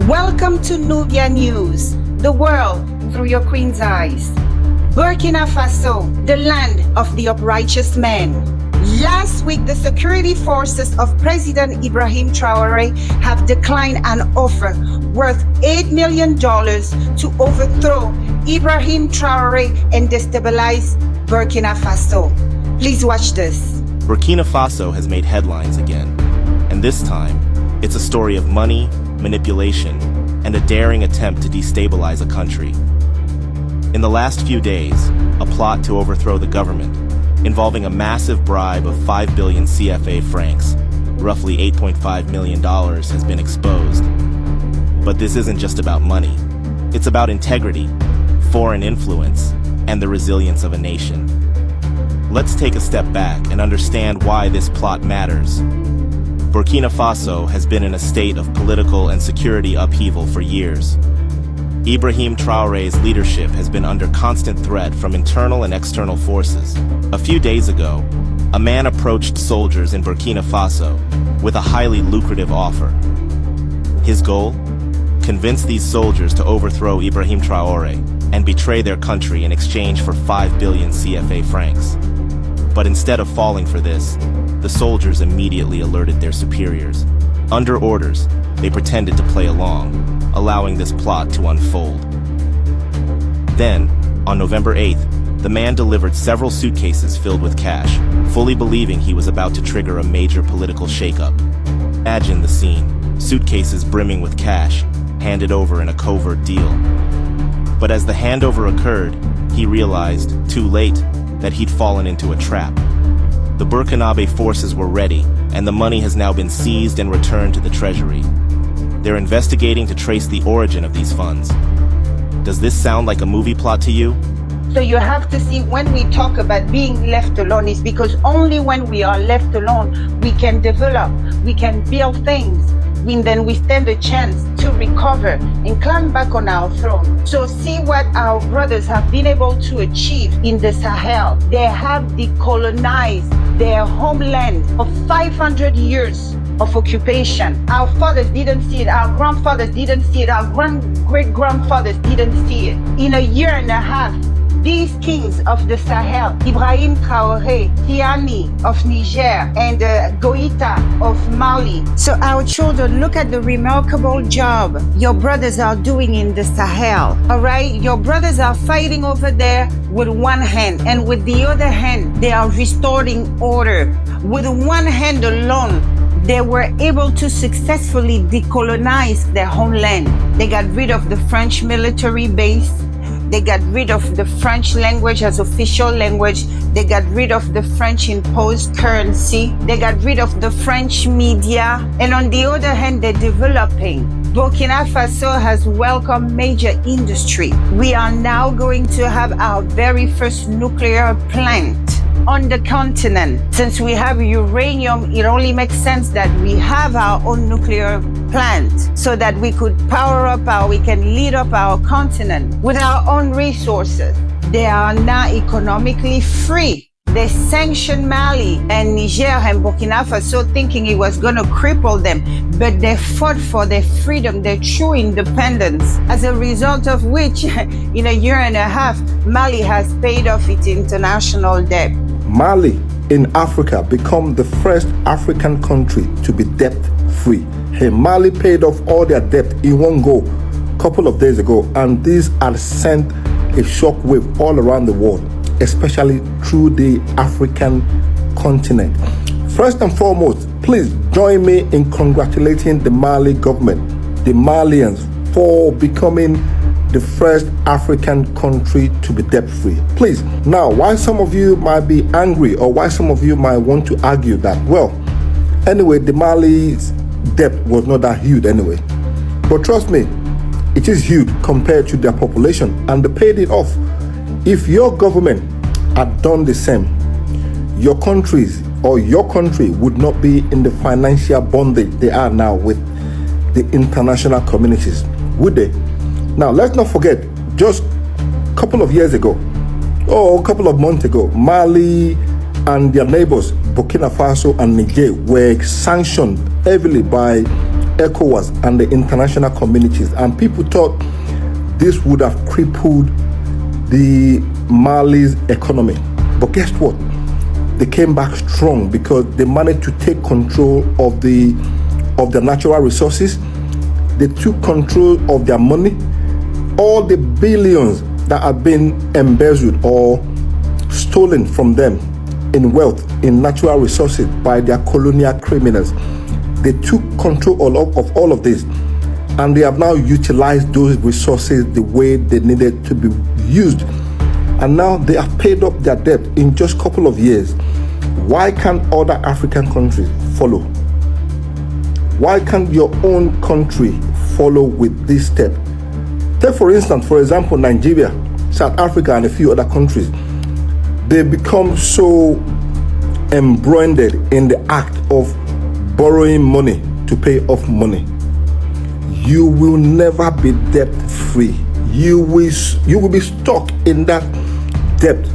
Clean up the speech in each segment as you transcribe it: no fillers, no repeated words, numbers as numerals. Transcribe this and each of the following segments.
Welcome to Nubia News, the world through your queen's eyes. Burkina Faso, the land of the uprighteous man. Last week, the security forces of President Ibrahim Traoré have declined an offer worth $8 million to overthrow Ibrahim Traoré and destabilize Burkina Faso. Please watch this. Burkina Faso has made headlines again, and this time, it's a story of money, manipulation, and a daring attempt to destabilize a country. In the last few days, a plot to overthrow the government, involving a massive bribe of 5 billion CFA francs, roughly $8.5 million, has been exposed. But this isn't just about money. It's about integrity, foreign influence, and the resilience of a nation. Let's take a step back and understand why this plot matters. Burkina Faso has been in a state of political and security upheaval for years. Ibrahim Traoré's leadership has been under constant threat from internal and external forces. A few days ago, a man approached soldiers in Burkina Faso with a highly lucrative offer. His goal? Convince these soldiers to overthrow Ibrahim Traoré and betray their country in exchange for 5 billion CFA francs. But instead of falling for this, the soldiers immediately alerted their superiors. Under orders, they pretended to play along, allowing this plot to unfold. Then, on November 8th, the man delivered several suitcases filled with cash, fully believing he was about to trigger a major political shakeup. Imagine the scene, suitcases brimming with cash, handed over in a covert deal. But as the handover occurred, he realized, too late, that he'd fallen into a trap. The Burkinabe forces were ready, and the money has now been seized and returned to the treasury. They're investigating to trace the origin of these funds. Does this sound like a movie plot to you? So you have to see, when we talk about being left alone, is because only when we are left alone, we can develop, we can build things. Then we stand a chance to recover and climb back on our throne. So see what our brothers have been able to achieve in the Sahel. They have decolonized their homeland of 500 years of occupation. Our fathers didn't see it, our grandfathers didn't see it, our great-grandfathers didn't see it. In a year and a half, these kings of the Sahel, Ibrahim Traoré, Tiani of Niger, and Goïta of Mali. So our children, look at the remarkable job your brothers are doing in the Sahel. All right, your brothers are fighting over there with one hand, and with the other hand, they are restoring order. With one hand alone, they were able to successfully decolonize their homeland. They got rid of the French military base. They got rid of the French language as official language. They got rid of the French imposed currency. They got rid of the French media. And on the other hand, they're developing. Burkina Faso has welcomed major industry. We are now going to have our very first nuclear plant on the continent. Since we have uranium, it only makes sense that we have our own nuclear plant so that we could we can lead up our continent with our own resources. They are now economically free. They sanctioned Mali and Niger and Burkina Faso thinking it was going to cripple them, but they fought for their freedom, their true independence, as a result of which, in a year and a half, Mali has paid off its international debt. Mali in Africa become the first African country to be debt-free. Hey, Mali paid off all their debt in one go a couple of days ago, and this has sent a shockwave all around the world, especially through the African continent. First and foremost, please join me in congratulating the Mali government, the Malians, for becoming the first African country to be debt-free. Please, now, why some of you might be angry, or why some of you might want to argue that, well, anyway, the Mali's debt was not that huge anyway. But trust me, it is huge compared to their population, and they paid it off. If your government had done the same, your countries or your country would not be in the financial bondage they are now with the international communities, would they? Now, let's not forget, just a couple of years ago, or a couple of months ago, Mali and their neighbors, Burkina Faso and Niger, were sanctioned heavily by ECOWAS and the international communities, and people thought this would have crippled the Mali's economy. But guess what? They came back strong because they managed to take control of the natural resources. They took control of their money. All the billions that have been embezzled or stolen from them in wealth, in natural resources by their colonial criminals. They took control of all of this, and they have now utilized those resources the way they needed to be used. And now they have paid up their debt in just a couple of years. Why can't other African countries follow? Why can't your own country follow with this step? Take for example, Nigeria, South Africa, and a few other countries. They become so embroiled in the act of borrowing money to pay off money. You will never be debt free. You will be stuck in that debt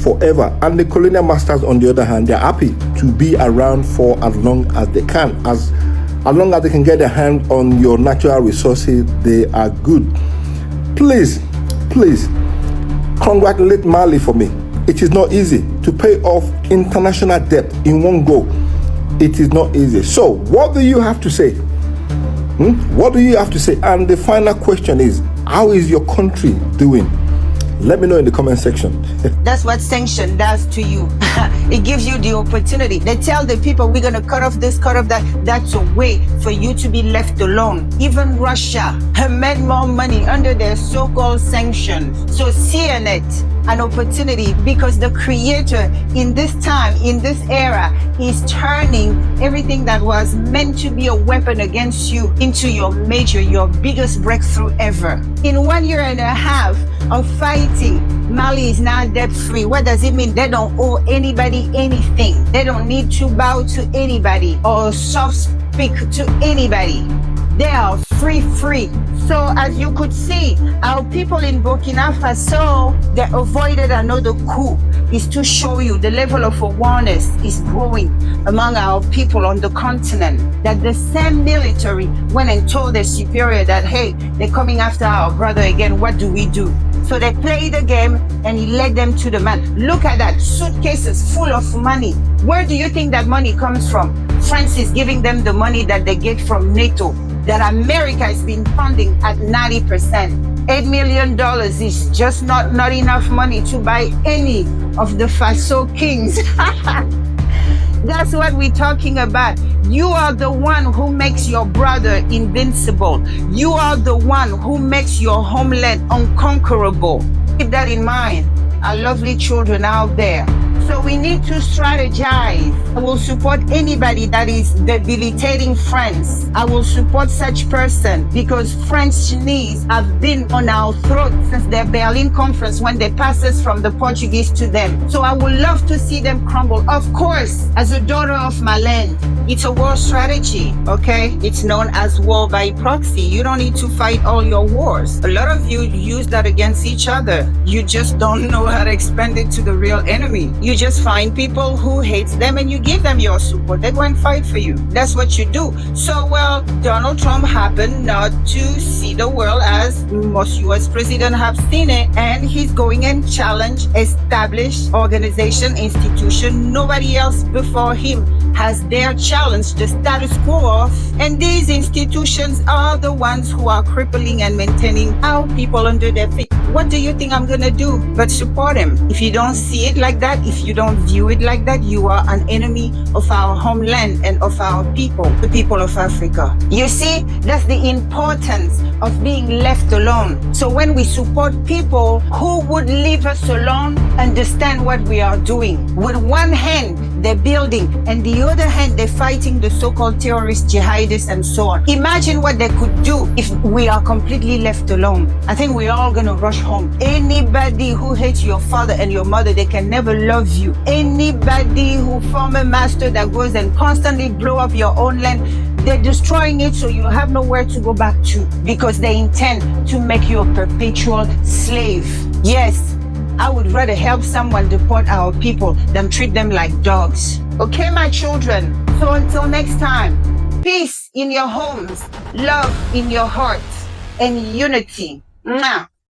forever. And the colonial masters, on the other hand, they're happy to be around for as long as they can. As long as they can get their hand on your natural resources, they are good. Please congratulate Mali for me. It is not easy to pay off international debt in one go. It is not easy. So what do you have to say? What do you have to say? And the final question is, how is your country doing? Let me know in the comment section. That's what sanction does to you. It gives you the opportunity. They tell the people, we're going to cut off this, cut off that. That's a way for you to be left alone. Even Russia made more money under their so-called sanctions. So seeing it an opportunity, because the creator in this time, in this era, is turning everything that was meant to be a weapon against you into your biggest breakthrough ever. In 1 year and a half of fighting, Mali is now debt-free. What does it mean? They don't owe anybody anything. They don't need to bow to anybody or soft speak to anybody. They are free. So as you could see, our people in Burkina Faso, they avoided another coup. Is to show you the level of awareness is growing among our people on the continent, that the same military went and told their superior that, hey, they're coming after our brother again. What do we do? So they played the game and he led them to the man. Look at that, suitcases full of money. Where do you think that money comes from? France is giving them the money that they get from NATO, that America has been funding at 90%. $8 million is just not enough money to buy any of the Faso kings. That's what we're talking about. You are the one who makes your brother invincible. You are the one who makes your homeland unconquerable. Keep that in mind, our lovely children out there. So we need to strategize. I will support anybody that is debilitating France. I will support such person because French knees have been on our throat since their Berlin conference when they passed us from the Portuguese to them. So I would love to see them crumble. Of course, as a daughter of my land, it's a war strategy, okay? It's known as war by proxy. You don't need to fight all your wars. A lot of you use that against each other. You just don't know how to expand it to the real enemy. You just find people who hate them and you give them your support. They go and fight for you. That's what you do. So, well, Donald Trump happened not to see the world as most US presidents have seen it, and he's going and challenge established organization, institution. Nobody else before him has dared challenge the status quo, and these institutions are the ones who are crippling and maintaining our people under their feet. What do you think I'm gonna do but support him? If you don't see it like that, if you don't view it like that, you are an enemy of our homeland and of our people, the people of Africa. You see, that's the importance of being left alone. So when we support people who would leave us alone, understand what we are doing. With one hand, they're building, and the other hand, they're fighting the so-called terrorists, jihadists, and so on. Imagine what they could do if we are completely left alone. I think we're all gonna rush home. Anybody who hates your father and your mother, they can never love you. Anybody who form a master that goes and constantly blow up your own land, they're destroying it so you have nowhere to go back to, because they intend to make you a perpetual slave. Yes, I would rather help someone deport our people than treat them like dogs. Okay, my children? So until next time, peace in your homes, love in your hearts, and unity. Mwah.